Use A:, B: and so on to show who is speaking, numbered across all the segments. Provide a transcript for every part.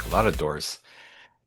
A: A lot of doors.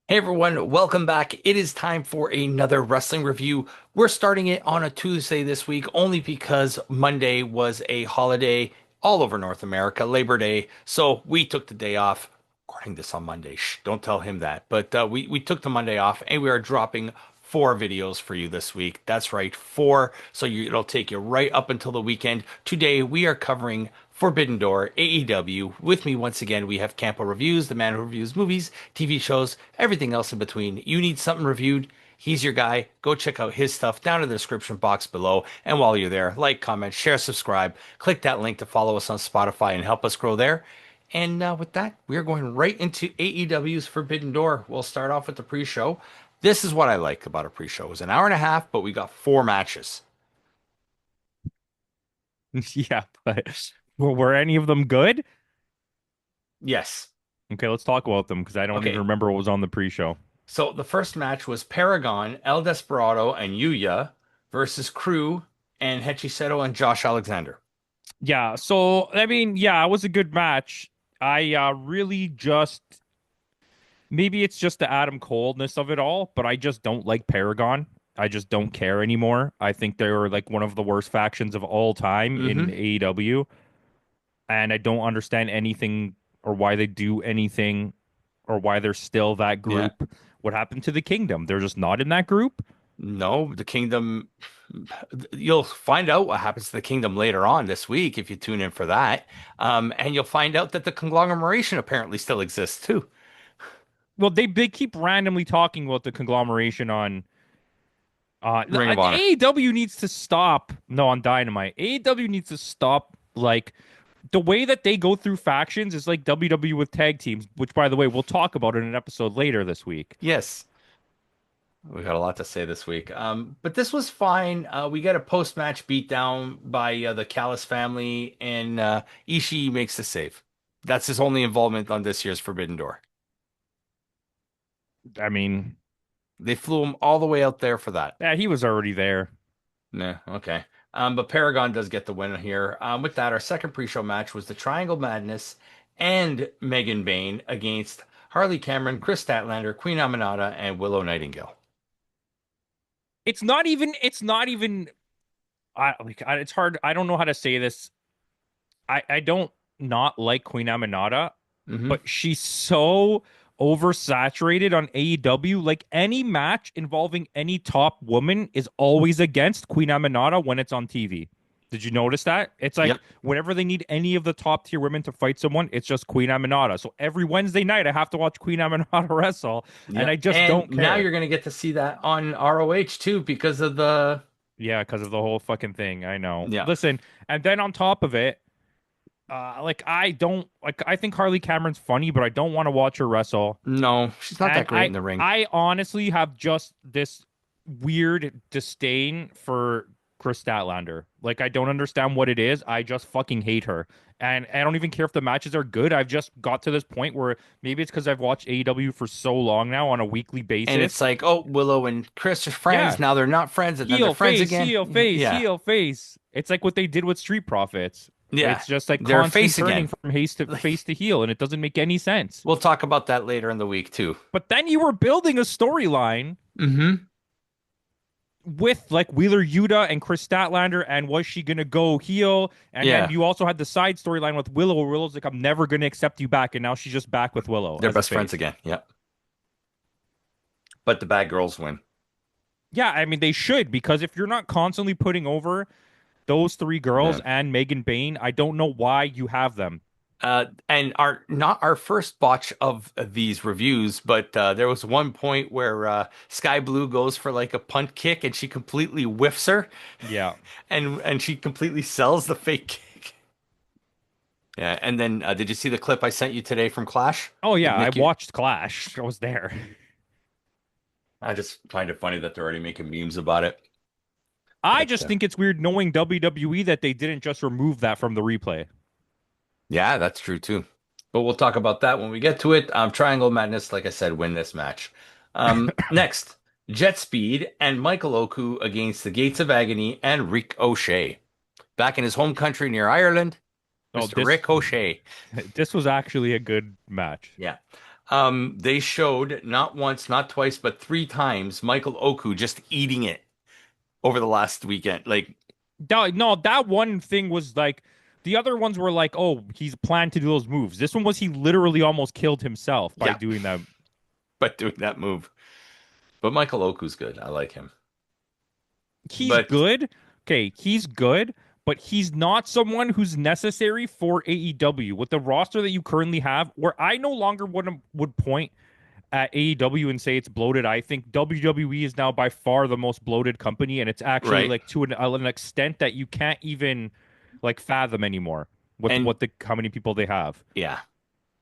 A: Hey everyone, welcome back. It is time for another wrestling review. We're starting it on a Tuesday this week only because Monday was a holiday all over North America, Labor Day. So we took the day off. Recording this on Monday. Shh, don't tell him that. But we took the Monday off and we are dropping four videos for you this week. That's right, four. So it'll take you right up until the weekend. Today we are covering Forbidden Door, AEW. With me once again, we have Campo.Reviews, the man who reviews movies, TV shows, everything else in between. You need something reviewed? He's your guy. Go check out his stuff down in the description box below. And while you're there, like, comment, share, subscribe. Click that link to follow us on Spotify and help us grow there. And with that, we're going right into AEW's Forbidden Door. We'll start off with the pre-show. This is what I like about a pre-show. It was an hour and a half, but we got four matches.
B: Yeah, but were any of them good?
A: Yes.
B: Okay, let's talk about them because I don't even
A: Okay.
B: remember what was on the pre-show.
A: So the first match was Paragon, El Desperado, and Yuya versus Crew and Hechiseto and Josh Alexander.
B: Yeah, so I mean, yeah, it was a good match. I really just maybe it's just the Adam Coldness of it all, but I just don't like Paragon. I just don't care anymore. I think they're like one of the worst factions of all time in
A: Mm-hmm.
B: AEW, and I don't understand anything or why they do anything or why they're still that
A: Yeah.
B: group. What happened to the Kingdom? They're just not in that group.
A: No, the Kingdom. You'll find out what happens to the Kingdom later on this week if you tune in for that. And you'll find out that the conglomeration apparently still exists too.
B: Well, they keep randomly talking about the conglomeration on
A: Ring of Honor.
B: AEW needs to stop. No, on Dynamite. AEW needs to stop like the way that they go through factions is like WWE with tag teams, which by the way, we'll talk about in an episode later this week.
A: Yes. We got a lot to say this week. But this was fine. We get a post-match beatdown by the Callis family, and Ishii makes the save. That's his only involvement on this year's Forbidden Door.
B: I mean,
A: They flew him all the way out there for that.
B: yeah, he was already there.
A: Nah, okay. But Paragon does get the win here. With that, our second pre-show match was the Triangle Madness and Megan Bayne against Harley Cameron, Chris Statlander, Queen Aminata, and Willow Nightingale.
B: It's not even it's hard. I don't know how to say this. I don't not like Queen Aminata,
A: Hmm.
B: but she's so oversaturated on AEW. Like any match involving any top woman is always against Queen Aminata when it's on TV. Did you notice that? It's like
A: Yep.
B: whenever they need any of the top tier women to fight someone, it's just Queen Aminata. So every Wednesday night, I have to watch Queen Aminata wrestle, and I
A: Yep.
B: just
A: And
B: don't
A: now
B: care.
A: you're going to get to see that on ROH too because of the.
B: Yeah, because of the whole fucking thing. I know.
A: Yeah.
B: Listen, and then on top of it, like I don't like. I think Harley Cameron's funny, but I don't want to watch her wrestle.
A: No, she's not
B: And
A: that great in the ring.
B: I honestly have just this weird disdain for Chris Statlander. Like I don't understand what it is. I just fucking hate her. And I don't even care if the matches are good. I've just got to this point where maybe it's because I've watched AEW for so long now on a weekly
A: And it's
B: basis.
A: like, oh, Willow and Chris are friends.
B: Yeah.
A: Now they're not friends, and then they're
B: Heel,
A: friends
B: face,
A: again.
B: heel, face,
A: Yeah.
B: heel, face. It's like what they did with Street Profits.
A: Yeah.
B: It's just like
A: They're a
B: constant
A: face
B: turning
A: again.
B: from face
A: Like,
B: to heel, and it doesn't make any sense.
A: we'll talk about that later in the week too.
B: But then you were building a storyline
A: Hmm.
B: with like Wheeler Yuta and Chris Statlander, and was she gonna go heel? And then
A: Yeah.
B: you also had the side storyline with Willow, where Willow's like, I'm never gonna accept you back, and now she's just back with Willow
A: They're
B: as a
A: best friends
B: face.
A: again. Yeah. But the bad girls win.
B: Yeah, I mean they should, because if you're not constantly putting over those three girls
A: Yeah.
B: and Megan Bayne, I don't know why you have them.
A: And our not our first botch of these reviews, but there was one point where Sky Blue goes for like a punt kick and she completely whiffs her
B: Yeah.
A: and she completely sells the fake kick. Yeah, and then did you see the clip I sent you today from Clash
B: Oh
A: with
B: yeah, I
A: Nikki?
B: watched Clash. I was there.
A: I just find it funny that they're already making memes about it.
B: I
A: But
B: just think it's weird knowing WWE that they didn't just remove that from the replay.
A: yeah, that's true too. But we'll talk about that when we get to it. Triangle Madness, like I said, win this match. Next, Jet Speed and Michael Oku against the Gates of Agony and Rick O'Shea. Back in his home country near Ireland,
B: Oh,
A: Mr. Rick O'Shea.
B: this was actually a good match.
A: Yeah. They showed not once, not twice, but three times Michael Oku just eating it over the last weekend. Like,
B: No, that one thing was like the other ones were like, oh, he's planned to do those moves. This one was he literally almost killed himself by
A: yeah,
B: doing that.
A: but doing that move. But Michael Oku's good. I like him.
B: He's
A: But
B: good. Okay, he's good, but he's not someone who's necessary for AEW with the roster that you currently have. Where I no longer would point at AEW and say it's bloated. I think WWE is now by far the most bloated company, and it's actually
A: right.
B: like to an extent that you can't even like fathom anymore with
A: And
B: how many people they have.
A: yeah,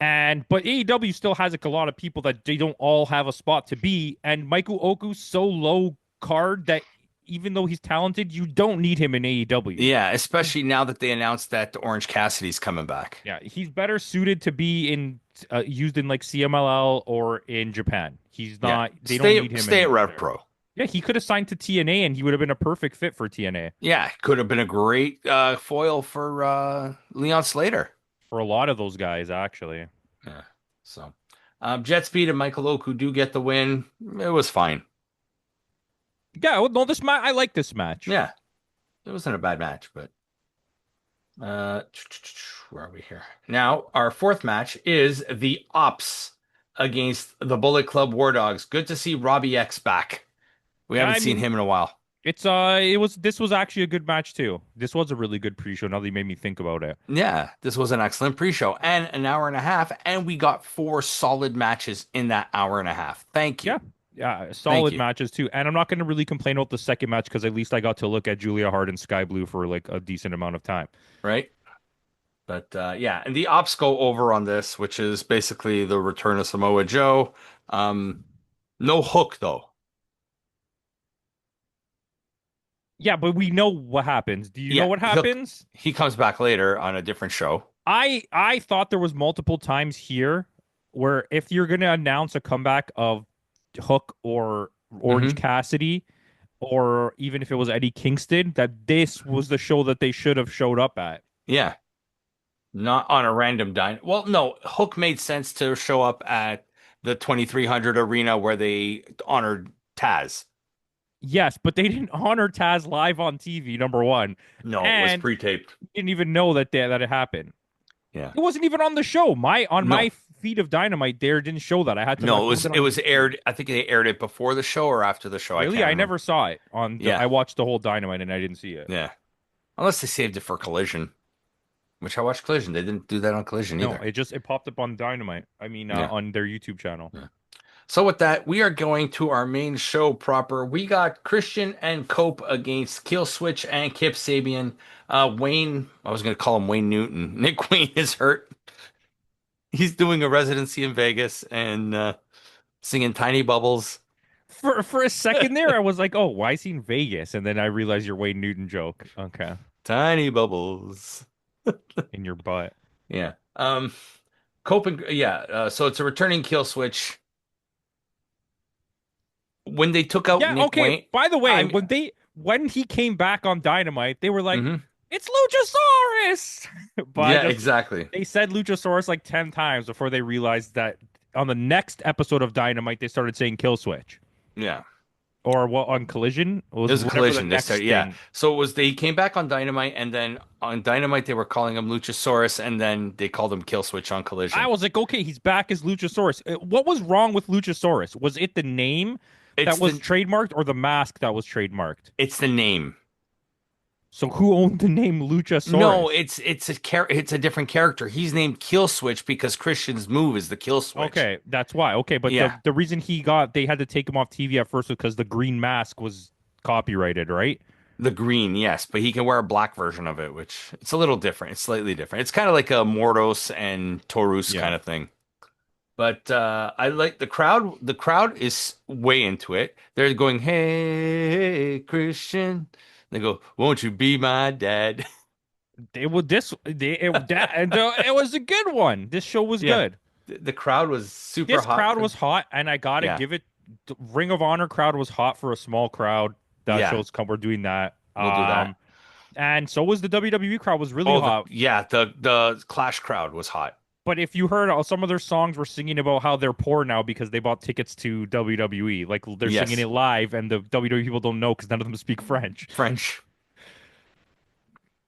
B: But AEW still has like a lot of people that they don't all have a spot to be. And Michael Oku's so low card that even though he's talented, you don't need him in AEW.
A: yeah, especially now that they announced that Orange Cassidy's coming back.
B: Yeah, he's better suited to be in used in like CMLL or in Japan. He's
A: Yeah.
B: not. They don't
A: Stay
B: need him
A: stay at
B: in
A: Rev
B: there.
A: Pro.
B: Yeah, he could have signed to TNA and he would have been a perfect fit for TNA
A: Yeah, could have been a great foil for Leon Slater.
B: for a lot of those guys actually.
A: Yeah. So, Jet Speed and Michael Oku do get the win. It was fine.
B: Yeah, well, no, this match I like this match.
A: Yeah, it wasn't a bad match, but uh, where are we here? Now, our fourth match is the Ops against the Bullet Club War Dogs. Good to see Robbie X back. We
B: Yeah,
A: haven't
B: I
A: seen
B: mean
A: him in a while.
B: it was this was actually a good match too. This was a really good pre-show. Now that you made me think about it.
A: Yeah, this was an excellent pre-show and an hour and a half, and we got four solid matches in that hour and a half. Thank you.
B: Yeah. Yeah,
A: Thank
B: solid
A: you.
B: matches too. And I'm not going to really complain about the second match because at least I got to look at Julia Hart and Sky Blue for like a decent amount of time.
A: Right? But yeah, and the Ops go over on this, which is basically the return of Samoa Joe. Um, no Hook though.
B: Yeah, but we know what happens. Do you know
A: Yeah,
B: what happens?
A: he comes back later on a different show.
B: I thought there was multiple times here where if you're going to announce a comeback of Hook or Orange
A: Hmm.
B: Cassidy, or even if it was Eddie Kingston, that this was the show that they should have showed up at.
A: Yeah, not on a random dine. Well, no, Hook made sense to show up at the 2300 arena where they honored Taz.
B: Yes, but they didn't honor Taz live on TV, number one.
A: No, it was
B: And
A: pre-taped.
B: didn't even know that it happened.
A: Yeah.
B: It wasn't even on the show. My
A: No,
B: feed of Dynamite there didn't show that. I had to
A: no,
B: like look it
A: it
B: on
A: was
B: YouTube.
A: aired. I think they aired it before the show or after the show. I
B: Really,
A: can't
B: I
A: remember.
B: never saw it on the.
A: Yeah,
B: I watched the whole Dynamite and I didn't see it.
A: yeah. Unless they saved it for Collision, which I watched Collision. They didn't do that on Collision
B: No,
A: either.
B: it popped up on Dynamite. I mean,
A: Yeah.
B: on their YouTube channel.
A: Yeah. So with that, we are going to our main show proper. We got Christian and Cope against Kill Switch and Kip Sabian. Wayne, I was going to call him Wayne Newton. Nick Wayne is hurt. He's doing a residency in Vegas and singing Tiny Bubbles.
B: For a second there, I was like, "Oh, why is he in Vegas?" And then I realized your Wayne Newton joke. Okay,
A: Tiny Bubbles.
B: in your butt.
A: Yeah. Cope and yeah. So it's a returning Kill Switch. When they took out
B: Yeah.
A: Nick
B: Okay.
A: Wayne,
B: By the way,
A: I'm.
B: when he came back on Dynamite, they were like,
A: Mhm.
B: "It's Luchasaurus," but
A: Yeah, exactly.
B: they said Luchasaurus like 10 times before they realized that on the next episode of Dynamite they started saying Kill Switch.
A: Yeah.
B: Or what on Collision
A: It
B: was
A: was a
B: whatever the
A: collision. They
B: next
A: said, yeah.
B: thing.
A: So it was they came back on Dynamite, and then on Dynamite they were calling him Luchasaurus, and then they called him Kill Switch on
B: I
A: Collision.
B: was like, okay, he's back as Luchasaurus. What was wrong with Luchasaurus? Was it the name
A: It's
B: that was
A: the
B: trademarked or the mask that was trademarked?
A: it's the name.
B: So who owned the name
A: No,
B: Luchasaurus?
A: it's a different character. He's named Kill Switch because Christian's move is the Kill Switch.
B: Okay, that's why. Okay, but
A: Yeah,
B: the reason they had to take him off TV at first was because the green mask was copyrighted, right?
A: the green, yes, but he can wear a black version of it, which it's a little different. It's slightly different. It's kind of like a Mordos and Taurus
B: Yeah.
A: kind of thing. But I like the crowd. The crowd is way into it. They're going, "Hey, Christian." They go, "Won't you be my dad?"
B: It was a good one. This show was
A: Yeah,
B: good.
A: the crowd was super
B: This
A: hot
B: crowd
A: for.
B: was hot, and I gotta
A: Yeah,
B: give it. The Ring of Honor crowd was hot for a small crowd. That
A: yeah,
B: shows come. We're doing that.
A: we'll do that.
B: And so was the WWE crowd was really
A: Oh,
B: hot.
A: yeah, the Clash crowd was hot.
B: But if you heard some of their songs were singing about how they're poor now because they bought tickets to WWE. Like they're singing
A: Yes,
B: it live and the WWE people don't know because none of them speak French.
A: French.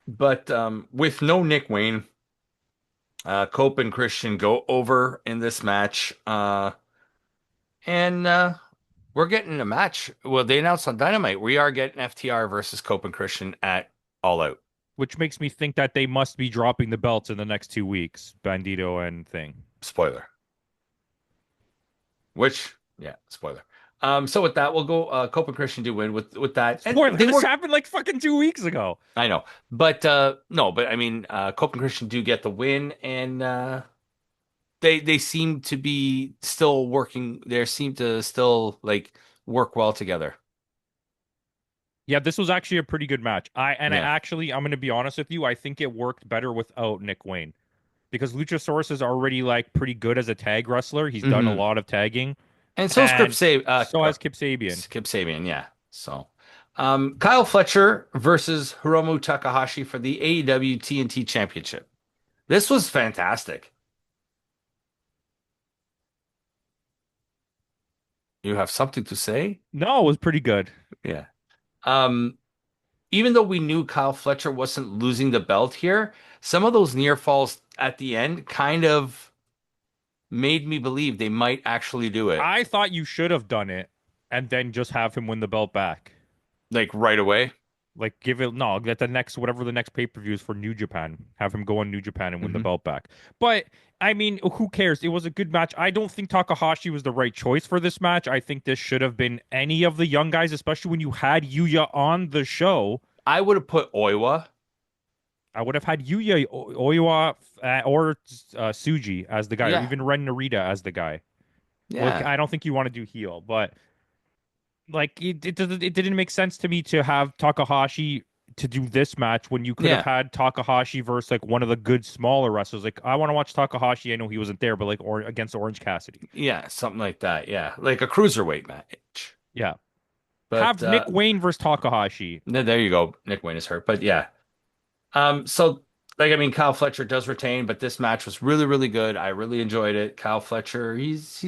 A: But with no Nick Wayne, Cope and Christian go over in this match. And we're getting a match. Well, they announced on Dynamite we are getting FTR versus Cope and Christian at All Out.
B: Which makes me think that they must be dropping the belts in the next 2 weeks, Bandito and Thing.
A: Spoiler. Which, yeah, spoiler. So with that, we'll go. Cope and Christian do win with that, and
B: Spoiler,
A: they
B: this
A: were.
B: happened like fucking 2 weeks ago.
A: I know, but no, but I mean, Cope and Christian do get the win, and they seem to be still working. They seem to still like work well together.
B: Yeah, this was actually a pretty good match.
A: Yeah.
B: I'm going to be honest with you. I think it worked better without Nick Wayne because Luchasaurus is already like pretty good as a tag wrestler. He's done a
A: Hmm.
B: lot of tagging,
A: And so is
B: and so has Kip Sabian.
A: Kip Sabian, yeah. So, Kyle Fletcher versus Hiromu Takahashi for the AEW TNT Championship. This was fantastic. You have something to say?
B: No, it was pretty good.
A: Yeah. Um, Even though we knew Kyle Fletcher wasn't losing the belt here, some of those near falls at the end kind of made me believe they might actually do it,
B: I thought you should have done it and then just have him win the belt back.
A: like right away.
B: Like give it no, get the next whatever the next pay-per-view is for New Japan. Have him go on New Japan and win the
A: Hmm.
B: belt back. But I mean, who cares? It was a good match. I don't think Takahashi was the right choice for this match. I think this should have been any of the young guys, especially when you had Yuya on the show.
A: I would have put Oiwa.
B: I would have had Yuya Oiwa or Suji as the guy, or
A: Yeah,
B: even Ren Narita as the guy. Well,
A: yeah,
B: I don't think you want to do heel, but like it didn't make sense to me to have Takahashi to do this match when you could have
A: yeah,
B: had Takahashi versus like one of the good smaller wrestlers. Like I want to watch Takahashi. I know he wasn't there, but like or against Orange Cassidy.
A: yeah, something like that. Yeah, like a cruiserweight match.
B: Yeah.
A: But
B: Have Nick Wayne versus Takahashi.
A: there you go. Nick Wayne is hurt, but yeah. So like I mean, Kyle Fletcher does retain, but this match was really, really good. I really enjoyed it. Kyle Fletcher, he's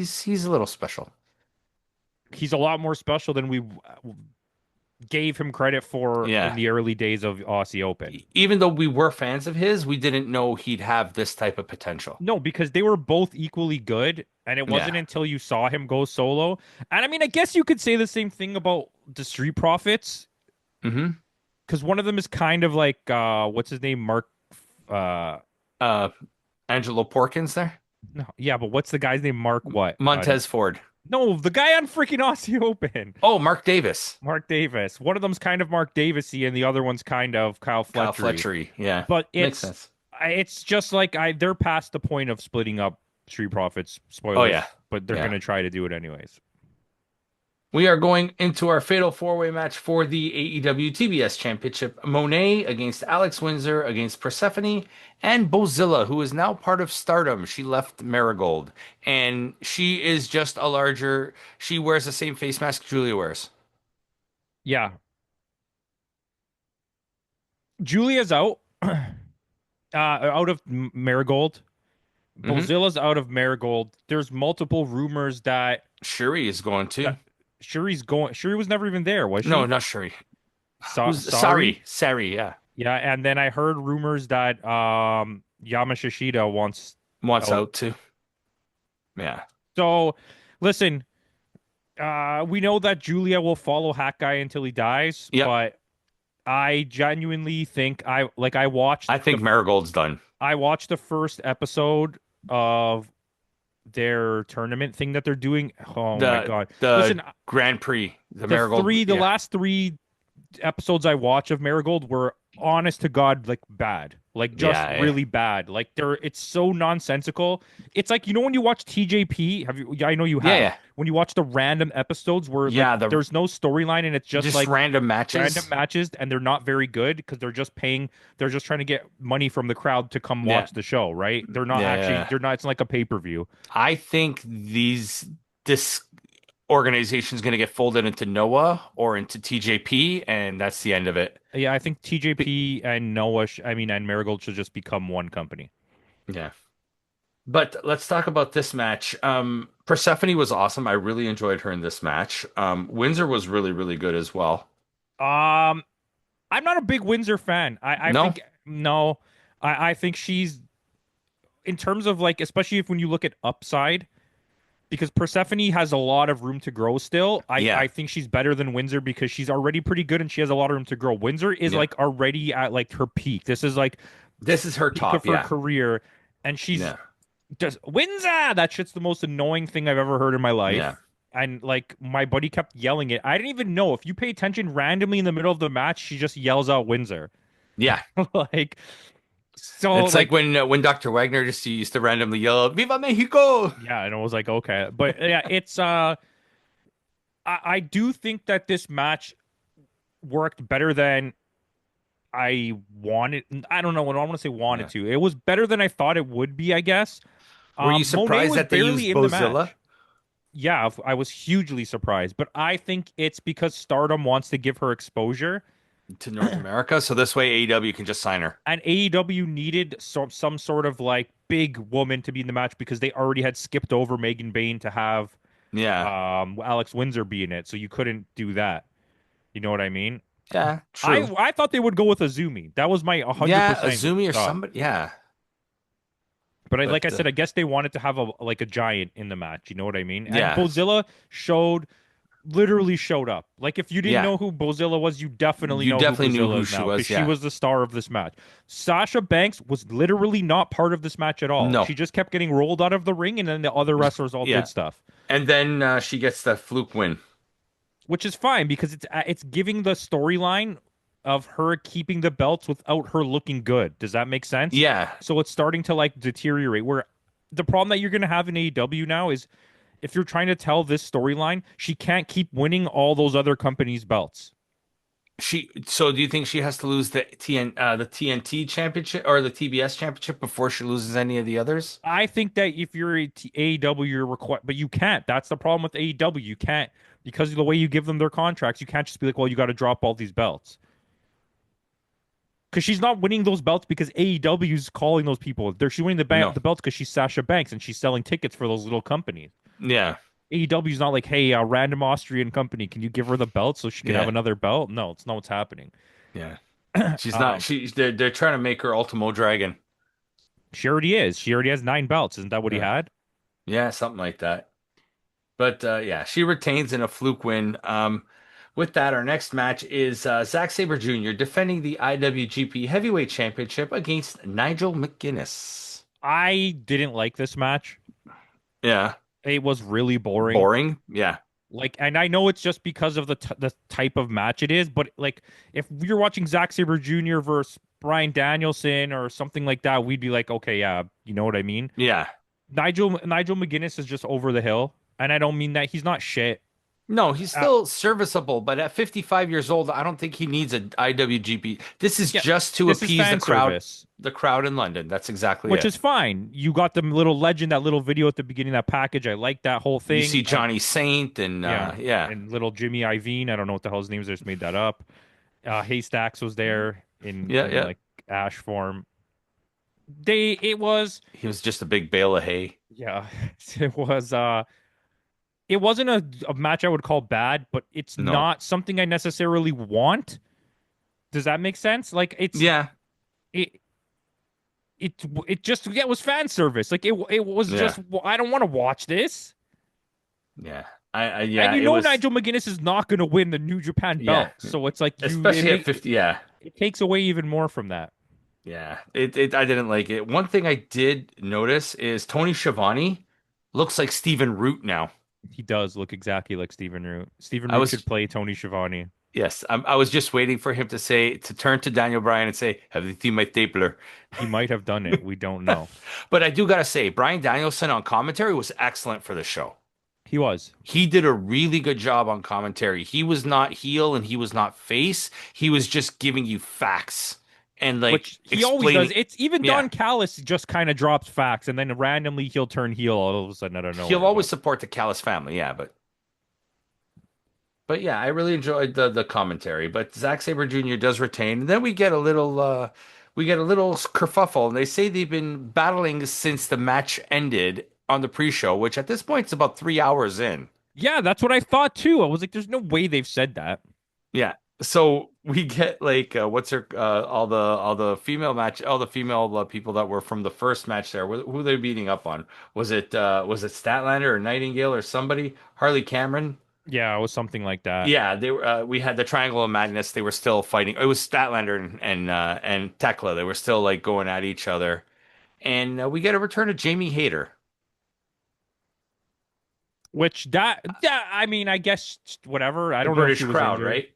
A: a little special.
B: He's a lot more special than we gave him credit for in
A: Yeah.
B: the early days of Aussie Open.
A: Even though we were fans of his, we didn't know he'd have this type of potential.
B: No, because they were both equally good, and it wasn't
A: Yeah.
B: until you saw him go solo. And I mean, I guess you could say the same thing about the Street Profits,
A: Hmm.
B: because one of them is kind of like what's his name? Mark uh
A: Uh, Angelo Porkins there.
B: no, yeah, but what's the guy's name? Mark what?
A: Montez Ford.
B: No, the guy on freaking Aussie Open.
A: Oh, Mark Davis.
B: Mark Davis. One of them's kind of Mark Davisy and the other one's kind of Kyle
A: Kyle
B: Fletchery.
A: Fletchery. Yeah.
B: But
A: Makes sense.
B: it's just like they're past the point of splitting up Street Profits,
A: Oh
B: spoilers,
A: yeah.
B: but they're
A: Yeah.
B: gonna try to do it anyways.
A: We are going into our fatal four-way match for the AEW TBS Championship. Monet against Alex Windsor against Persephone and Bozilla, who is now part of Stardom. She left Marigold, and she is just a larger. She wears the same face mask Julia wears.
B: Yeah. Julia's out, out of Marigold.
A: Hmm.
B: Bozilla's out of Marigold. There's multiple rumors that
A: Shuri is going too.
B: Shuri's going. Shuri was never even there, was
A: No,
B: she?
A: not Shuri. Who's
B: Sorry.
A: Sari, yeah.
B: Yeah, and then I heard rumors that Yamashita wants
A: Wants
B: out.
A: out too. Yeah.
B: So, listen, we know that Julia will follow Hack Guy until he dies,
A: Yep.
B: but I genuinely think I watched
A: I think Marigold's done.
B: I watched the first episode of their tournament thing that they're doing. Oh my
A: The
B: God.
A: the
B: Listen,
A: Grand Prix, the Marigold.
B: the
A: Yeah.
B: last three episodes I watched of Marigold were honest to God like bad. Like just
A: Yeah, yeah.
B: really bad. Like it's so nonsensical. It's like when you watch TJP, have you I know you
A: Yeah,
B: have.
A: yeah.
B: When you watch the random episodes where
A: Yeah,
B: like there's no storyline and it's just like
A: random
B: random
A: matches.
B: matches and they're not very good because they're just trying to get money from the crowd to come
A: Yeah.
B: watch the show, right? They're not
A: Yeah,
B: actually
A: yeah.
B: they're not it's like a pay-per-view.
A: I think this organization is going to get folded into Noah or into TJP, and that's the end of it.
B: Yeah, I think TJP and and Marigold should just become one company.
A: Yeah. But let's talk about this match. Persephone was awesome. I really enjoyed her in this match. Windsor was really, really good as well.
B: Um, I'm not a big Windsor fan. I
A: No?
B: think no, I think she's in terms of like, especially if when you look at upside, because Persephone has a lot of room to grow still.
A: Yeah.
B: I think she's better than Windsor because she's already pretty good and she has a lot of room to grow. Windsor is
A: Yeah.
B: like already at like her peak. This is like
A: This is her
B: peak of
A: top.
B: her
A: Yeah.
B: career, and she's
A: Yeah.
B: just Windsor. That shit's the most annoying thing I've ever heard in my
A: Yeah.
B: life. And like my buddy kept yelling it. I didn't even know. If you pay attention randomly in the middle of the match, she just yells out Windsor.
A: Yeah.
B: Like so
A: It's like
B: like
A: when Dr. Wagner just used to randomly yell, "Viva Mexico!"
B: yeah, and I was like, okay. But yeah, it's I do think that this match worked better than I wanted. I don't know what I want to say wanted
A: Yeah.
B: to. It was better than I thought it would be, I guess.
A: Were you
B: Monet
A: surprised
B: was
A: that they used
B: barely in the
A: Bozilla
B: match. Yeah, I was hugely surprised, but I think it's because Stardom wants to give her exposure,
A: to North America? So this way AEW can just sign her.
B: and AEW needed some sort of like big woman to be in the match because they already had skipped over Megan Bayne to have
A: Yeah.
B: Alex Windsor be in it, so you couldn't do that. You know what I mean?
A: Yeah.
B: I
A: True.
B: I thought they would go with Azumi. That was my
A: Yeah.
B: 100%
A: Azumi or
B: thought.
A: somebody. Yeah.
B: But like I
A: But
B: said, I guess they wanted to have a like a giant in the match. You know what I mean? And
A: yeah.
B: Bozilla literally showed up. Like if you didn't
A: Yeah.
B: know who Bozilla was, you definitely
A: You
B: know who
A: definitely knew
B: Bozilla
A: who
B: is
A: she
B: now because
A: was.
B: she
A: Yeah.
B: was the star of this match. Sasha Banks was literally not part of this match at all.
A: No.
B: She just kept getting rolled out of the ring, and then the other wrestlers all did
A: Yeah.
B: stuff,
A: And then she gets that fluke win.
B: which is fine because it's giving the storyline of her keeping the belts without her looking good. Does that make sense?
A: Yeah.
B: So it's starting to like deteriorate. Where the problem that you're going to have in AEW now is if you're trying to tell this storyline, she can't keep winning all those other companies' belts.
A: So do you think she has to lose the TNT championship or the TBS championship before she loses any of the others?
B: I think that if you're AEW, you're required, but you can't. That's the problem with AEW. You can't because of the way you give them their contracts. You can't just be like, well, you got to drop all these belts because she's not winning those belts because AEW is calling those people. She's winning
A: No.
B: the belts because she's Sasha Banks and she's selling tickets for those little companies.
A: Yeah.
B: AEW is not like, hey, a random Austrian company, can you give her the belt so she can have
A: Yeah.
B: another belt? No, it's not what's happening.
A: Yeah. She's not
B: Um,
A: they're trying to make her Ultimo Dragon.
B: she already is. She already has 9 belts. Isn't that what he
A: Yeah.
B: had?
A: Yeah, something like that. But yeah, she retains in a fluke win. With that, our next match is Zack Sabre Jr. defending the IWGP Heavyweight Championship against Nigel McGuinness.
B: I didn't like this match.
A: Yeah.
B: It was really boring.
A: Boring. Yeah.
B: Like, and I know it's just because of the type of match it is, but like, if you're watching Zack Sabre Jr. versus Bryan Danielson or something like that, we'd be like, okay, yeah, you know what I mean.
A: Yeah.
B: Nigel McGuinness is just over the hill, and I don't mean that he's not shit.
A: No, he's
B: Uh,
A: still serviceable, but at 55 years old, I don't think he needs an IWGP. This is
B: yeah,
A: just to
B: this is
A: appease
B: fan service,
A: the crowd in London. That's exactly
B: which
A: it.
B: is fine. You got the little legend, that little video at the beginning of that package. I like that whole
A: You
B: thing.
A: see Johnny Saint and
B: Yeah,
A: yeah.
B: and little Jimmy Iovine. I don't know what the hell his name is. I just made that up. Haystacks was there
A: Yeah,
B: in
A: yeah.
B: like ash form. It was
A: He was just a big bale of hay.
B: yeah, it was it wasn't a match I would call bad, but it's
A: No.
B: not something I necessarily want. Does that make sense? Like
A: Yeah.
B: it it just yeah, it was fan service. Like it was
A: Yeah.
B: just I don't want to watch this.
A: Yeah. I yeah,
B: And you
A: it
B: know
A: was
B: Nigel McGuinness is not going to win the New Japan
A: yeah.
B: belt. So it's like
A: Especially at 50. Yeah.
B: it takes away even more from that.
A: Yeah. It I didn't like it. One thing I did notice is Tony Schiavone looks like Stephen Root now.
B: He does look exactly like Stephen Root. Stephen
A: I
B: Root
A: was
B: should play Tony Schiavone.
A: Yes, I was just waiting for him to turn to Daniel Bryan and say, "Have you seen my stapler?"
B: He might have done it. We don't know.
A: But I do gotta say, Bryan Danielson on commentary was excellent for the show.
B: He was.
A: He did a really good job on commentary. He was not heel and he was not face. He was just giving you facts and like
B: Which he always does.
A: explaining.
B: It's even
A: Yeah,
B: Don Callis just kind of drops facts and then randomly he'll turn heel all of a sudden out of
A: he'll
B: nowhere.
A: always
B: But
A: support the Callis family. Yeah, but yeah, I really enjoyed the commentary. But Zack Sabre Jr. does retain. And then we get a little we get a little kerfuffle, and they say they've been battling since the match ended on the pre-show, which at this point is about 3 hours in.
B: Yeah, that's what I thought too. I was like, there's no way they've said that.
A: Yeah. So we get like what's her all the female match all the female people that were from the first match there. Who they beating up on? Was it Statlander or Nightingale or somebody? Harley Cameron?
B: Yeah, it was something like that.
A: Yeah, they were. We had the Triangle of Madness. They were still fighting. It was Statlander and Tekla. They were still like going at each other. And we get a return of Jamie Hayter,
B: Which I mean, I guess whatever. I
A: the
B: don't know if she
A: British
B: was
A: crowd,
B: injured.
A: right?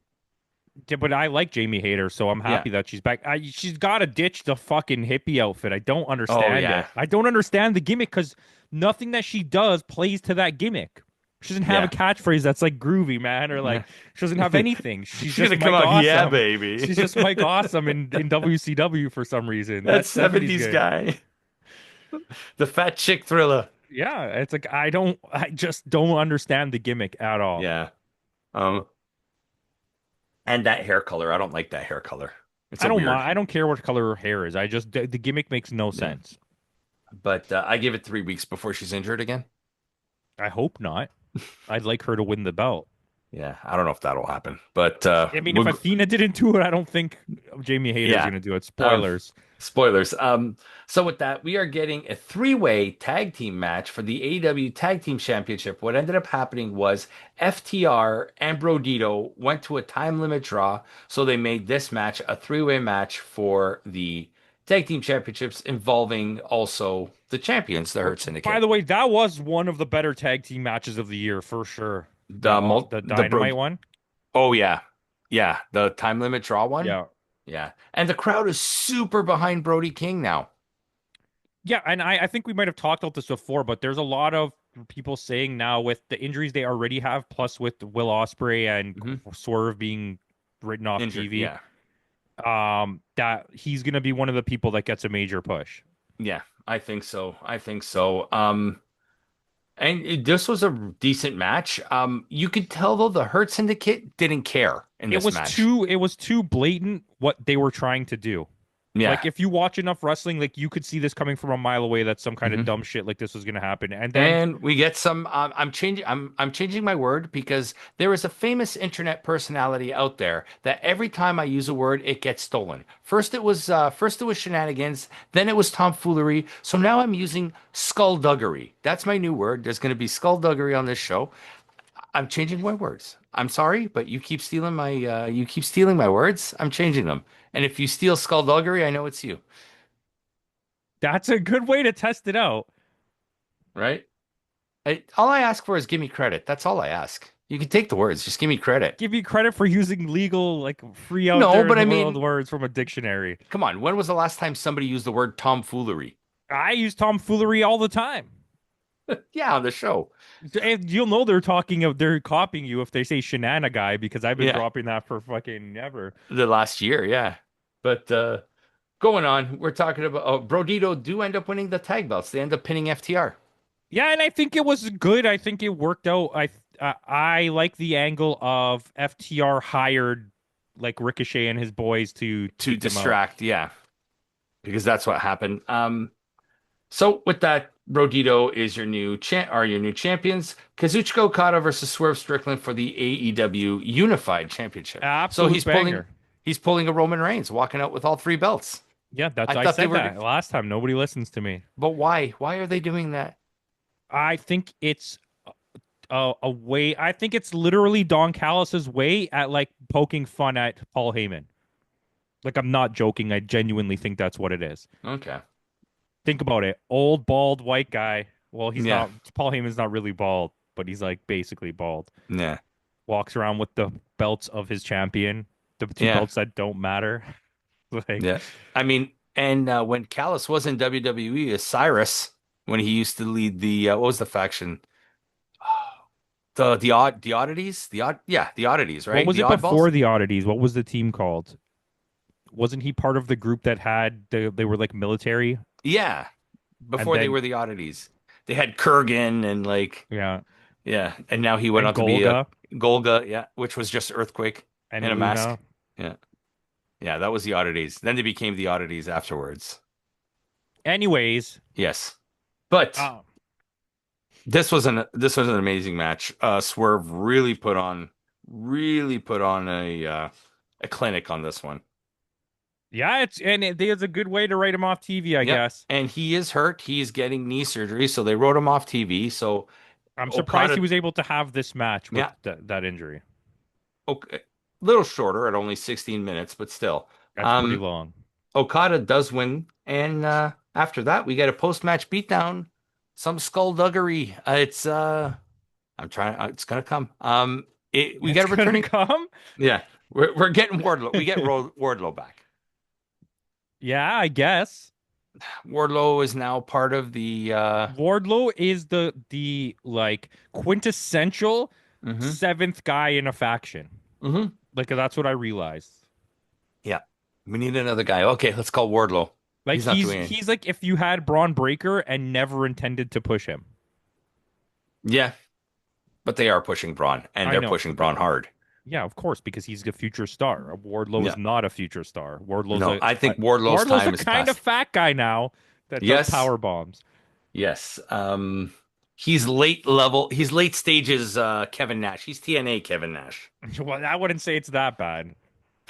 B: Yeah, but I like Jamie Hayter, so I'm
A: Yeah.
B: happy that she's back. She's got to ditch the fucking hippie outfit. I don't
A: Oh
B: understand
A: yeah,
B: it. I don't understand the gimmick because nothing that she does plays to that gimmick. She doesn't have a
A: yeah.
B: catchphrase that's like groovy, man, or like she doesn't have anything. She's
A: She's
B: just
A: gonna come
B: Mike
A: out, yeah,
B: Awesome.
A: baby.
B: She's just Mike Awesome in WCW for some reason.
A: That
B: That 70s
A: 70s
B: guy.
A: guy, the fat chick thriller.
B: Yeah, it's like I just don't understand the gimmick at all.
A: Yeah. Um, and that hair color. I don't like that hair color. It's
B: I
A: a
B: don't
A: weird.
B: mind. I don't care what color her hair is. I just the gimmick makes no
A: Yeah.
B: sense.
A: But I give it 3 weeks before she's injured again.
B: I hope not. I'd like her to win the belt.
A: Yeah, I don't know if that'll happen, but
B: I mean, if Athena didn't do it, I don't think Jamie Hayter's
A: yeah.
B: going to do it.
A: Um,
B: Spoilers.
A: Spoilers. So with that, we are getting a three-way tag team match for the AEW Tag Team Championship. What ended up happening was FTR and Brodito went to a time limit draw, so they made this match a three-way match for the Tag Team Championships involving also the champions, the Hurt
B: Which, by
A: Syndicate.
B: the way, that was one of the better tag team matches of the year for sure. The
A: The Bro
B: Dynamite one.
A: Oh yeah. Yeah, the time limit draw one.
B: Yeah.
A: Yeah. And the crowd is super behind Brody King now.
B: Yeah, and I think we might have talked about this before, but there's a lot of people saying now with the injuries they already have, plus with Will Ospreay and
A: Hmm.
B: Swerve being written off
A: Injured.
B: TV,
A: Yeah.
B: that he's gonna be one of the people that gets a major push.
A: Yeah, I think so. I think so. This was a decent match. You could tell though the Hurt Syndicate didn't care in this match.
B: It was too blatant what they were trying to do.
A: Yeah.
B: Like if you watch enough wrestling, like you could see this coming from a mile away that some kind of
A: Mhm.
B: dumb shit like this was gonna happen. And then
A: And we get some. I'm changing my word because there is a famous internet personality out there that every time I use a word, it gets stolen. First it was shenanigans, then it was tomfoolery. So now I'm using skullduggery. That's my new word. There's going to be skullduggery on this show. I'm changing my words. I'm sorry, but you keep stealing my words. I'm changing them. And if you steal skullduggery, I know it's you,
B: that's a good way to test it out.
A: right? All I ask for is give me credit. That's all I ask. You can take the words, just give me credit.
B: Give you credit for using legal, like free out
A: No,
B: there in
A: but
B: the
A: I
B: world
A: mean,
B: words from a dictionary.
A: come on. When was the last time somebody used the word tomfoolery?
B: I use tomfoolery all the time.
A: Yeah, on the show.
B: And you'll know they're copying you if they say shenana guy because I've been
A: Yeah,
B: dropping that for fucking ever.
A: the last year, yeah. But going on, we're talking about Brodito do end up winning the tag belts. They end up pinning FTR
B: Yeah, and I think it was good. I think it worked out. I like the angle of FTR hired like Ricochet and his boys to
A: to
B: take them out.
A: distract, yeah, because that's what happened. So with that, Brodito is your new champions. Kazuchika Okada versus Swerve Strickland for the AEW Unified Championship. So
B: Absolute banger.
A: he's pulling a Roman Reigns, walking out with all three belts.
B: Yeah, that's
A: I
B: I
A: thought they
B: said
A: were,
B: that last time. Nobody listens to me.
A: but why? Why are they doing that?
B: I think it's a way. I think it's literally Don Callis's way at like poking fun at Paul Heyman. Like I'm not joking. I genuinely think that's what it is.
A: Okay.
B: Think about it. Old bald white guy. Well, he's
A: Yeah.
B: not. Paul Heyman's not really bald, but he's like basically bald.
A: Yeah.
B: Walks around with the belts of his champion, the two
A: Yeah.
B: belts that don't matter. Like,
A: Yeah. I mean, and when Callis was in WWE as Cyrus, when he used to lead the what was the faction? The oddities? The oddities,
B: what
A: right?
B: was
A: The
B: it before
A: oddballs?
B: the oddities? What was the team called? Wasn't he part of the group that had they were like military?
A: Yeah.
B: And
A: Before they
B: then
A: were the oddities. They had Kurgan and like
B: yeah,
A: yeah, and now he went
B: and
A: on to be a
B: Golga
A: Golga, yeah, which was just Earthquake
B: and
A: in a mask.
B: Luna.
A: Yeah. Yeah, that was the oddities. Then they became the oddities afterwards.
B: Anyways,
A: Yes. But
B: um,
A: this was an amazing match. Swerve really put on a clinic on this one.
B: yeah, there's a good way to write him off TV, I
A: Yep.
B: guess.
A: And he is hurt. He's getting knee surgery, so they wrote him off TV. So
B: I'm surprised he
A: Okada,
B: was able to have this match with
A: yeah,
B: that injury.
A: okay, little shorter at only 16 minutes, but still.
B: That's pretty
A: Um,
B: long.
A: Okada does win, and after that, we get a post-match beatdown, some skullduggery. I'm trying. It's gonna come. We
B: It's
A: got a
B: gonna
A: returning.
B: come.
A: Yeah, we're getting Wardlow. We get Wardlow back.
B: Yeah, I guess.
A: Wardlow is now part of the.
B: Wardlow is the like quintessential
A: Hmm.
B: seventh guy in a faction.
A: Hmm.
B: Like that's what I realized.
A: Yeah, we need another guy. Okay, let's call Wardlow.
B: Like
A: He's not
B: he's
A: doing it.
B: he's like if you had Braun Breaker and never intended to push him.
A: Yeah, but they are pushing Braun, and
B: I
A: they're
B: know.
A: pushing Braun hard.
B: Yeah, of course, because he's a future star. Wardlow is
A: Yeah.
B: not a future star.
A: No, I think Wardlow's
B: Wardlow's a
A: time is
B: kind of
A: past.
B: fat guy now that does
A: Yes,
B: power bombs.
A: yes. He's late level. He's late stages. Kevin Nash. He's TNA Kevin Nash.
B: Well, I wouldn't say it's that bad.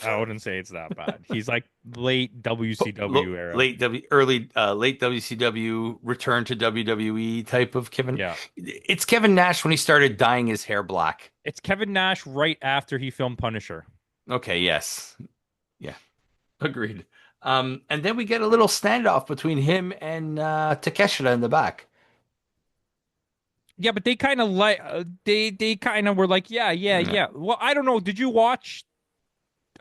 B: I wouldn't say it's that bad. He's like late WCW era.
A: Late WCW return to WWE type of Kevin.
B: Yeah.
A: It's Kevin Nash when he started dyeing his hair black.
B: It's Kevin Nash right after he filmed Punisher.
A: Okay, yes, yeah, agreed. And then we get a little standoff between him and Takeshita in the back.
B: Yeah, but they kind of like they kind of were like, yeah, yeah,
A: Yeah.
B: yeah. Well, I don't know. Did you watch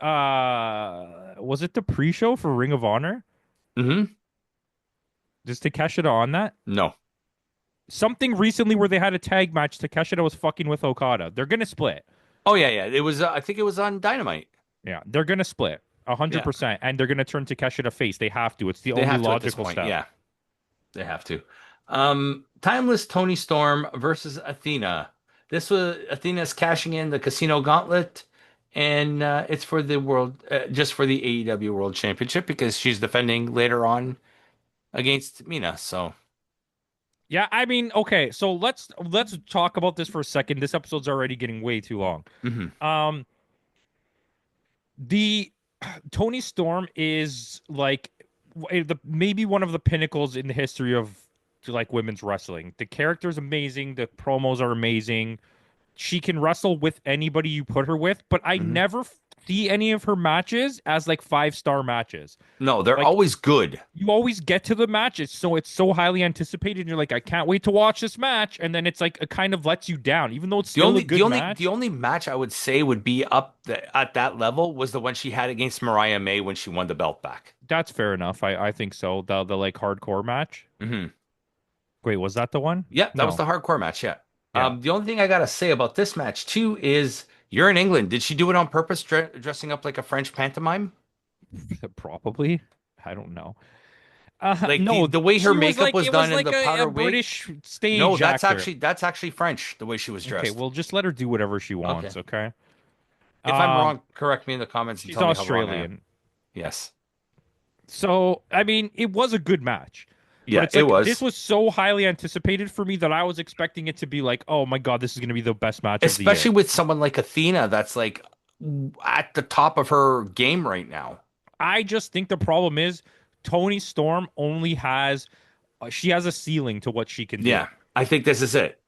B: was it the pre-show for Ring of Honor?
A: Hmm.
B: Is Takeshita on that?
A: No.
B: Something recently where they had a tag match. Takeshita was fucking with Okada. They're gonna split.
A: Oh yeah, yeah. It was. I think it was on Dynamite.
B: Yeah, they're gonna split
A: Yeah,
B: 100%, and they're gonna turn Takeshita face. They have to. It's the
A: they
B: only
A: have to at this
B: logical
A: point.
B: step.
A: Yeah, they have to. Timeless Tony Storm versus Athena. This was Athena's cashing in the Casino Gauntlet, and it's for the just for the AEW World Championship because she's defending later on against Mina. So,
B: Yeah, I mean, okay, so let's talk about this for a second. This episode's already getting way too long.
A: mhm,
B: Um, the Tony Storm is like the maybe one of the pinnacles in the history of like women's wrestling. The character's amazing, the promos are amazing. She can wrestle with anybody you put her with, but I
A: mhm.
B: never see any of her matches as like 5-star matches.
A: No, they're
B: Like
A: always good.
B: you always get to the match. It's so highly anticipated. And you're like, I can't wait to watch this match. And then it's like it kind of lets you down, even though it's
A: The
B: still a
A: only the
B: good
A: only the
B: match.
A: only match I would say would be at that level was the one she had against Mariah May when she won the belt back.
B: That's fair enough. I think so. The like hardcore match.
A: Hmm.
B: Wait, was that the one?
A: Yeah, that was
B: No.
A: the hardcore match. Yeah.
B: Yeah.
A: The only thing I gotta say about this match too is you're in England. Did she do it on purpose, dressing up like a French pantomime?
B: Probably. I don't know.
A: Like
B: No,
A: the way her
B: she was
A: makeup
B: like
A: was
B: it was
A: done in
B: like
A: the
B: a
A: powder wig.
B: British
A: No,
B: stage
A: that's
B: actor.
A: actually French. The way she was
B: Okay,
A: dressed.
B: well just let her do whatever she
A: Okay.
B: wants, okay?
A: If I'm
B: Um,
A: wrong, correct me in the comments and
B: she's
A: tell me how wrong I am.
B: Australian.
A: Yes.
B: So, I mean, it was a good match. But
A: Yeah,
B: it's
A: it
B: like this
A: was.
B: was so highly anticipated for me that I was expecting it to be like, oh my God, this is going to be the best match of the year.
A: Especially with someone like Athena, that's like at the top of her game right now.
B: I just think the problem is Tony Storm only has she has a ceiling to what she can do.
A: Yeah, I think this is it.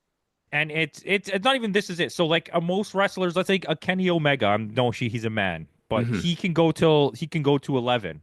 B: And it's not even this is it. So like most wrestlers, let's say a Kenny Omega, no, he's a man, but
A: Hmm.
B: he can go to 11.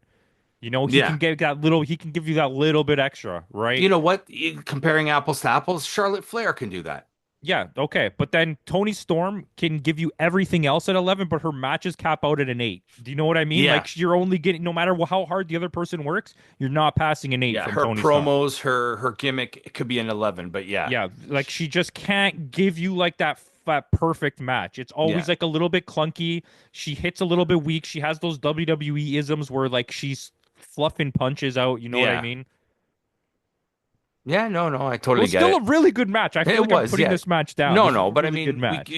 B: You know,
A: Yeah.
B: he can give you that little bit extra, right?
A: You know what? Comparing apples to apples, Charlotte Flair can do that.
B: Yeah, okay. But then Tony Storm can give you everything else at 11, but her matches cap out at an 8. Do you know what I mean?
A: Yeah.
B: Like you're only getting, no matter how hard the other person works, you're not passing an 8
A: Yeah,
B: from
A: her
B: Tony Storm.
A: promos, her gimmick, it could be an 11, but yeah.
B: Yeah, like she just can't give you like that perfect match. It's
A: Yeah.
B: always like a little bit clunky. She hits a little bit weak. She has those WWE isms where like she's fluffing punches out. You know what I
A: Yeah.
B: mean?
A: Yeah, no, I
B: It
A: totally
B: was
A: get
B: still
A: it.
B: a really good match. I feel
A: It
B: like I'm
A: was,
B: putting
A: yeah.
B: this match down.
A: No,
B: This was
A: no,
B: a
A: but I
B: really good
A: mean,
B: match.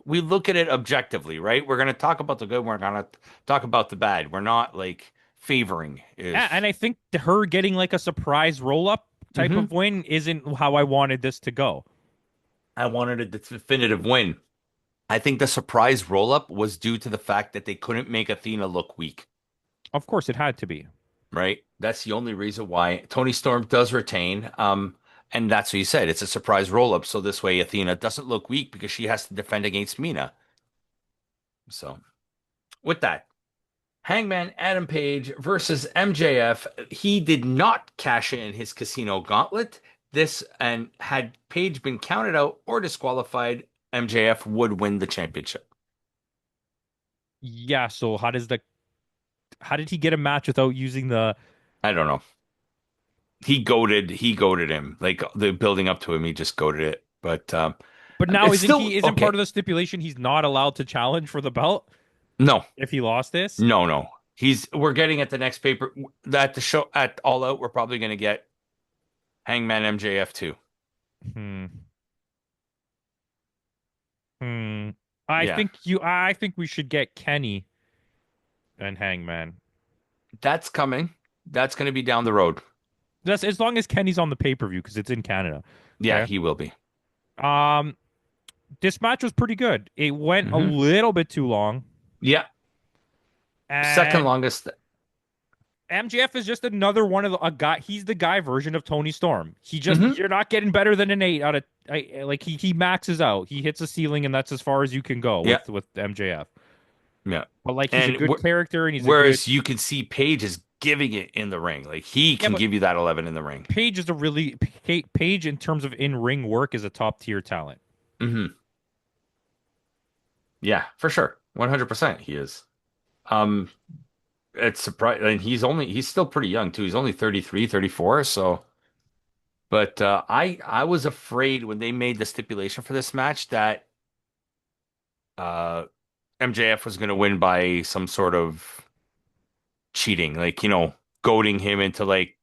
A: we look at it objectively, right? We're gonna talk about the good. We're gonna talk about the bad. We're not like favoring
B: And
A: is.
B: I think her getting like a surprise roll up type
A: Hmm.
B: of win isn't how I wanted this to go.
A: I wanted a definitive win. I think the surprise roll up was due to the fact that they couldn't make Athena look weak,
B: Of course, it had to be.
A: right? That's the only reason why Tony Storm does retain. And that's what you said. It's a surprise roll up, so this way Athena doesn't look weak because she has to defend against Mina. So with that. Hangman Adam Page versus MJF. He did not cash in his casino gauntlet. This and had Page been counted out or disqualified, MJF would win the championship.
B: Yeah, so how did he get a match without using the
A: I don't know. He goaded him. Like the building up to him, he just goaded it. But
B: but now
A: it's still
B: isn't part
A: okay.
B: of the stipulation he's not allowed to challenge for the belt
A: No,
B: if he lost this?
A: no. We're getting at the next paper that the show at All Out, we're probably gonna get Hangman MJF too.
B: Hmm. Hmm.
A: Yeah.
B: I think we should get Kenny and Hangman.
A: That's coming. That's gonna be down the road.
B: That's as long as Kenny's on the pay-per-view because it's in Canada.
A: Yeah,
B: Okay.
A: he will be.
B: Um, this match was pretty good. It went a
A: Hmm.
B: little bit too long,
A: Yeah, second
B: and
A: longest.
B: MJF is just another one of a guy. He's the guy version of Tony Storm.
A: Hmm.
B: You're not getting better than an 8 out of like he maxes out. He hits a ceiling, and that's as far as you can go
A: Yeah,
B: with MJF.
A: yeah.
B: But like he's a
A: And
B: good character, and he's a good
A: whereas you can see Page is giving it in the ring, like he
B: yeah.
A: can
B: But
A: give you that 11 in the ring.
B: Page is a really Page in terms of in ring work is a top tier talent.
A: Hmm. Yeah, for sure, 100%. He is. Um, it's surprising. And he's still pretty young too. He's only 33, 34. So, but I was afraid when they made the stipulation for this match that uh MJF was going to win by some sort of cheating, like goading him into like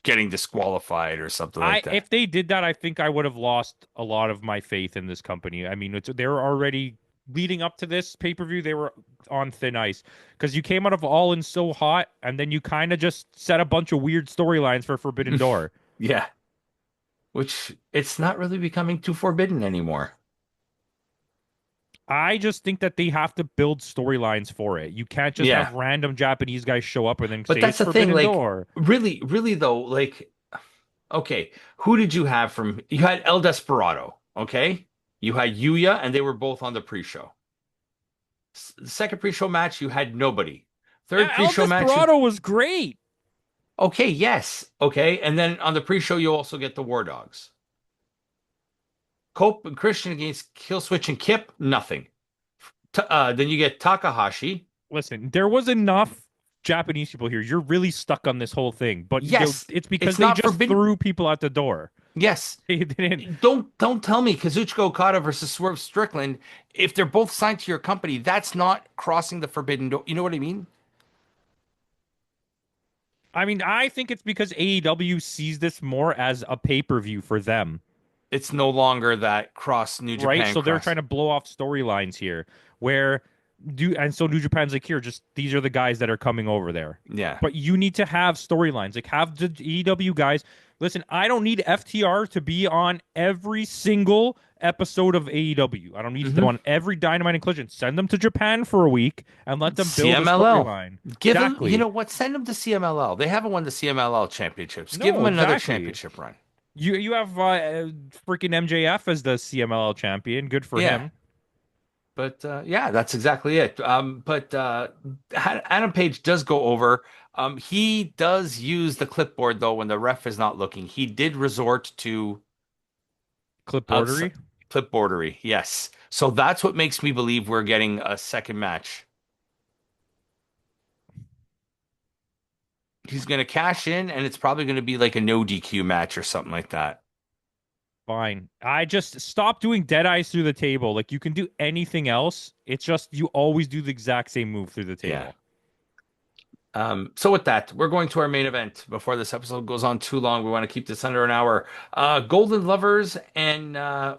A: getting disqualified or something like
B: I
A: that.
B: if they did that, I think I would have lost a lot of my faith in this company. I mean, they were already leading up to this pay-per-view, they were on thin ice because you came out of All In so hot, and then you kind of just set a bunch of weird storylines for Forbidden Door.
A: Yeah, which it's not really becoming too forbidden anymore.
B: I just think that they have to build storylines for it. You can't just
A: Yeah,
B: have random Japanese guys show up and then
A: but
B: say
A: that's
B: it's
A: the thing.
B: Forbidden
A: Like,
B: Door.
A: really though, like, okay, who did you have from? You had El Desperado, okay? You had Yuya, and they were both on the pre-show. The second pre-show match, you had nobody. Third
B: Yeah, El
A: pre-show match, you
B: Desperado was great.
A: okay, yes, okay, and then on the pre-show, you also get the War Dogs. Cope and Christian against Killswitch and Kip, nothing. Then you get Takahashi.
B: Listen, there was enough Japanese people here. You're really stuck on this whole thing, but
A: Yes,
B: it's because
A: it's
B: they
A: not
B: just
A: forbidden.
B: threw people out the door.
A: Yes,
B: They didn't.
A: don't tell me Kazuchika Okada versus Swerve Strickland. If they're both signed to your company, that's not crossing the forbidden door. You know what I mean?
B: I mean, I think it's because AEW sees this more as a pay-per-view for them,
A: It's no longer that cross New
B: right?
A: Japan
B: So they're
A: cross.
B: trying to blow off storylines here, where and so New Japan's like, here, just these are the guys that are coming over there.
A: Yeah.
B: But you need to have storylines, like have the AEW guys. Listen, I don't need FTR to be on every single episode of AEW. I don't need them
A: Hmm.
B: on every Dynamite inclusion. Send them to Japan for a week and let them build a
A: CMLL.
B: storyline.
A: Give them, you
B: Exactly.
A: know what? Send them to CMLL. They haven't won the CMLL championships. Give them
B: No,
A: another
B: exactly.
A: championship run.
B: You have freaking MJF as the CMLL champion. Good for
A: Yeah.
B: him.
A: But yeah, that's exactly it. But Adam Page does go over. He does use the clipboard though when the ref is not looking. He did resort to outside
B: Clipboardery.
A: clipboardery. Yes. So that's what makes me believe we're getting a second match. He's going to cash in, and it's probably going to be like a no DQ match or something like that.
B: Fine. I just stop doing dead eyes through the table. Like you can do anything else. It's just you always do the exact same move through the
A: Yeah.
B: table.
A: So with that, we're going to our main event. Before this episode goes on too long, we want to keep this under an hour. Golden Lovers and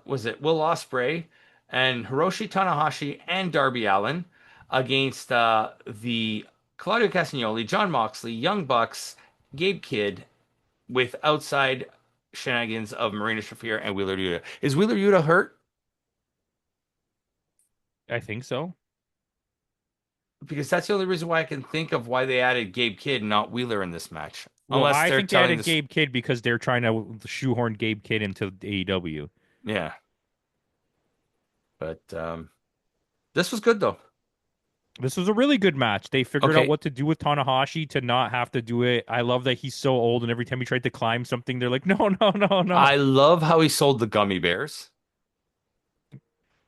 A: was it Will Ospreay and Hiroshi Tanahashi and Darby Allin against the Claudio Castagnoli, John Moxley, Young Bucks, Gabe Kidd with outside shenanigans of Marina Shafir and Wheeler Yuta. Is Wheeler Yuta hurt?
B: I think so.
A: Because that's the only reason why I can think of why they added Gabe Kidd, not Wheeler, in this match.
B: Well,
A: Unless
B: I
A: they're
B: think they
A: telling
B: added
A: this,
B: Gabe Kidd because they're trying to shoehorn Gabe Kidd into AEW.
A: yeah. But this was good though.
B: This was a really good match. They figured out
A: Okay,
B: what to do with Tanahashi to not have to do it. I love that he's so old, and every time he tried to climb something, they're like, no, no, no, no.
A: I love how he sold the gummy bears.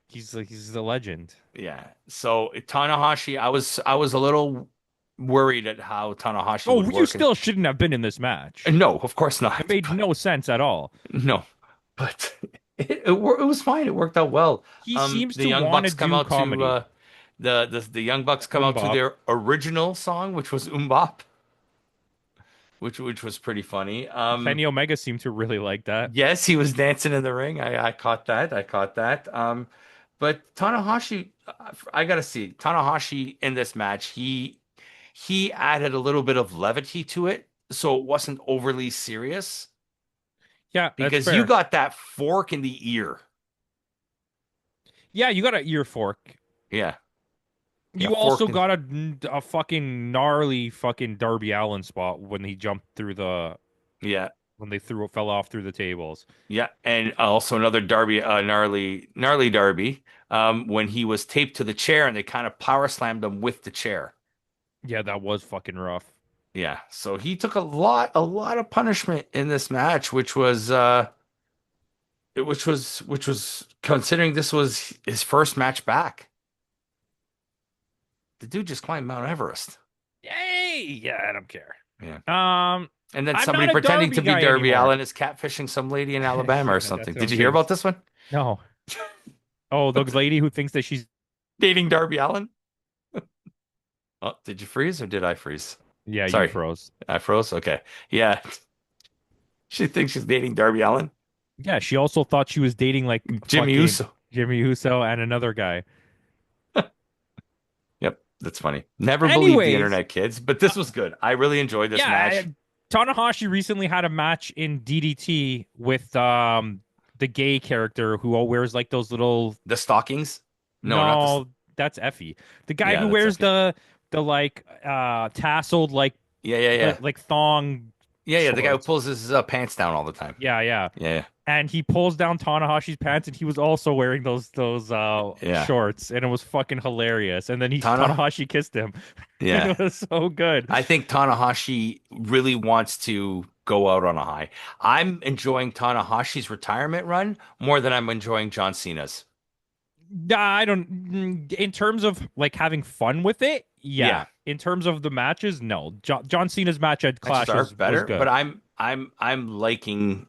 B: He's a legend.
A: Yeah. So Tanahashi, I was a little worried at how Tanahashi
B: Oh,
A: would
B: you
A: work, and
B: still shouldn't have been in this match.
A: no, of course
B: It
A: not.
B: made no sense at all.
A: No, but it was fine. It worked out well.
B: He seems
A: The
B: to
A: Young
B: want to
A: Bucks come
B: do
A: out to
B: comedy.
A: the Young Bucks come out to
B: Umbop.
A: their original song, which was which was pretty funny.
B: Kenny Omega seemed to really like that.
A: Yes, he was dancing in the ring. I caught that. I caught that. But Tanahashi, I gotta see Tanahashi in this match. He added a little bit of levity to it, so it wasn't overly serious.
B: Yeah, that's
A: Because you
B: fair.
A: got that fork in the ear.
B: Yeah, you got an ear fork.
A: Yeah, yeah,
B: You
A: fork
B: also
A: in.
B: got a fucking gnarly fucking Darby Allin spot when he jumped through the
A: Yeah,
B: when they threw fell off through the tables.
A: yeah, and also another Darby, gnarly Darby. When he was taped to the chair and they kind of power slammed him with the chair.
B: Yeah, that was fucking rough.
A: Yeah, so he took a lot of punishment in this match, which was considering this was his first match back. The dude just climbed Mount Everest.
B: Yay! Yeah, I don't care.
A: Yeah,
B: Um,
A: and then
B: I'm
A: somebody
B: not a
A: pretending
B: Darby
A: to be
B: guy
A: Darby
B: anymore.
A: Allin is catfishing some lady in Alabama or
B: Yeah,
A: something.
B: that's what
A: Did
B: I'm
A: you hear
B: saying.
A: about this one?
B: No. Oh, the lady who thinks that she's
A: Dating Darby Allin? Oh, did you freeze or did I freeze?
B: yeah, you
A: Sorry,
B: froze.
A: I froze. Okay, yeah, she thinks she's dating Darby Allin.
B: Yeah, she also thought she was dating like
A: Jimmy
B: fucking
A: Uso.
B: Jimmy Uso and another guy.
A: Yep, that's funny. Never believe the
B: Anyways,
A: internet, kids, but this was good. I really enjoyed this
B: yeah,
A: match.
B: Tanahashi recently had a match in DDT with the gay character who all wears like those little
A: The stockings? No, not the.
B: no, that's Effie. The guy
A: Yeah,
B: who
A: that's
B: wears
A: Effie.
B: the like tasseled like
A: Yeah, yeah, yeah,
B: like thong
A: yeah, yeah. The guy who
B: shorts.
A: pulls his pants down all the time.
B: Yeah, yeah.
A: Yeah,
B: And he pulls down Tanahashi's pants and he was also wearing those
A: yeah.
B: shorts and it was fucking hilarious. And then he
A: Tana.
B: Tanahashi kissed him.
A: Yeah,
B: It was so good.
A: I think Tanahashi really wants to go out on a high. I'm enjoying Tanahashi's retirement run more than I'm enjoying John Cena's.
B: I don't in terms of like having fun with it,
A: Yeah,
B: yeah. In terms of the matches, no. John Cena's match at
A: matches
B: Clash
A: are
B: was
A: better, but
B: good.
A: I'm liking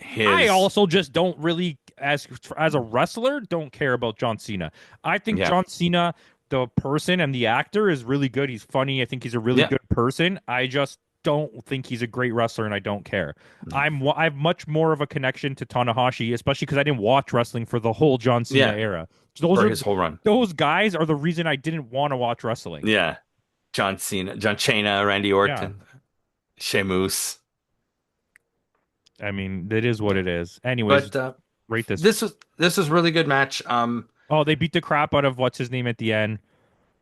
B: I
A: his.
B: also just don't really as a wrestler don't care about John Cena. I think
A: Yeah,
B: John Cena, the person and the actor, is really good. He's funny. I think he's a really
A: yeah.
B: good person. I just don't think he's a great wrestler, and I don't care. I have much more of a connection to Tanahashi, especially because I didn't watch wrestling for the whole John Cena
A: Yeah,
B: era. Those
A: for
B: are
A: his whole run.
B: those guys are the reason I didn't want to watch wrestling.
A: Yeah, John Cena, John Cena, Randy
B: Yeah,
A: Orton, Sheamus.
B: I mean, it is what it is. Anyways,
A: But
B: rate this.
A: this was really good match.
B: Oh, they beat the crap out of what's his name at the end,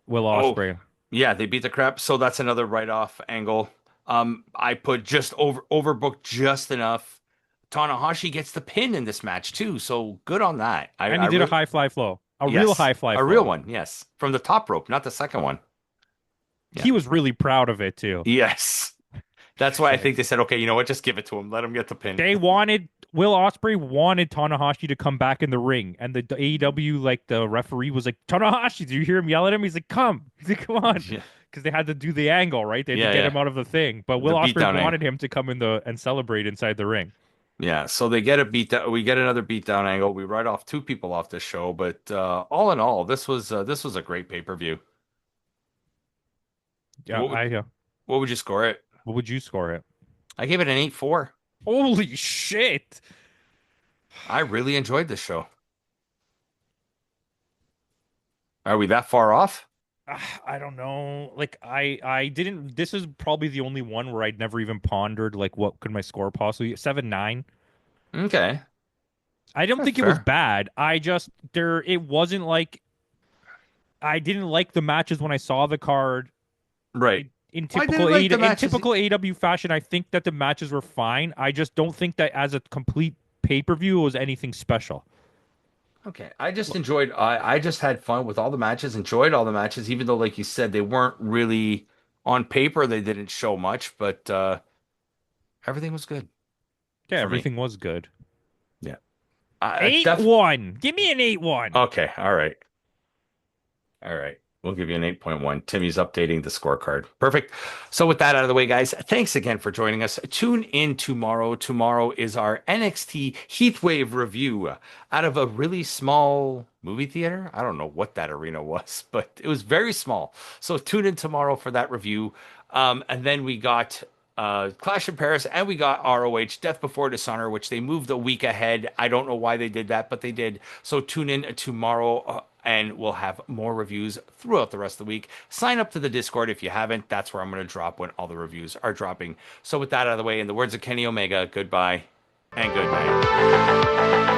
B: Will
A: Oh
B: Ospreay.
A: yeah, they beat the crap. So that's another write-off angle. I put just overbooked just enough. Tanahashi gets the pin in this match too, so good on that.
B: And
A: I
B: he did a
A: really
B: high fly flow, a real
A: yes,
B: high fly
A: a real
B: flow.
A: one, yes, from the top rope, not the second one. Yeah,
B: He was really proud of it too.
A: yes, that's why I think they said, okay, you know what, just give it to him, let him get the pin.
B: They wanted Will Ospreay wanted Tanahashi to come back in the ring, and the AEW like the referee was like, Tanahashi, do you hear him yell at him? He's like, come, he's like, come on,
A: Yeah,
B: because they had to do the angle, right? They had to
A: yeah,
B: get
A: yeah.
B: him out of the thing, but
A: The
B: Will Ospreay
A: beatdown angle.
B: wanted him to come in the and celebrate inside the ring.
A: Yeah, so they get a beat down. We get another beatdown angle. We write off two people off this show, but all in all, this was a great pay-per-view.
B: Yeah,
A: What would,
B: I
A: What would you score it?
B: What would you score it?
A: I gave it an 8.4.
B: Holy shit.
A: I really enjoyed this show. Are we that far off?
B: I don't know. Like I didn't this is probably the only one where I'd never even pondered like what could my score possibly 7-9.
A: Okay,
B: I don't
A: that's
B: think it was
A: fair.
B: bad. I just there it wasn't like I didn't like the matches when I saw the card.
A: Right.
B: In
A: Well, I
B: typical
A: didn't
B: A
A: like the
B: in
A: matches.
B: typical AW fashion, I think that the matches were fine. I just don't think that as a complete pay-per-view it was anything special.
A: Okay, I just enjoyed. I just had fun with all the matches. Enjoyed all the matches, even though, like you said, they weren't really on paper. They didn't show much, but everything was good
B: Yeah,
A: for me.
B: everything was good.
A: Yeah. I
B: Eight
A: def.
B: one. Give me an 8-1.
A: Okay. All right. All right. We'll give you an 8.1. Timmy's updating the scorecard. Perfect. So, with that out of the way, guys, thanks again for joining us. Tune in tomorrow. Tomorrow is our NXT Heatwave review out of a really small movie theater. I don't know what that arena was, but it was very small. So, tune in tomorrow for that review. And then we got Clash in Paris and we got ROH Death Before Dishonor, which they moved a week ahead. I don't know why they did that, but they did. So tune in tomorrow and we'll have more reviews throughout the rest of the week. Sign up to the Discord if you haven't. That's where I'm going to drop when all the reviews are dropping. So with that out of the way, in the words of Kenny Omega, goodbye and good night.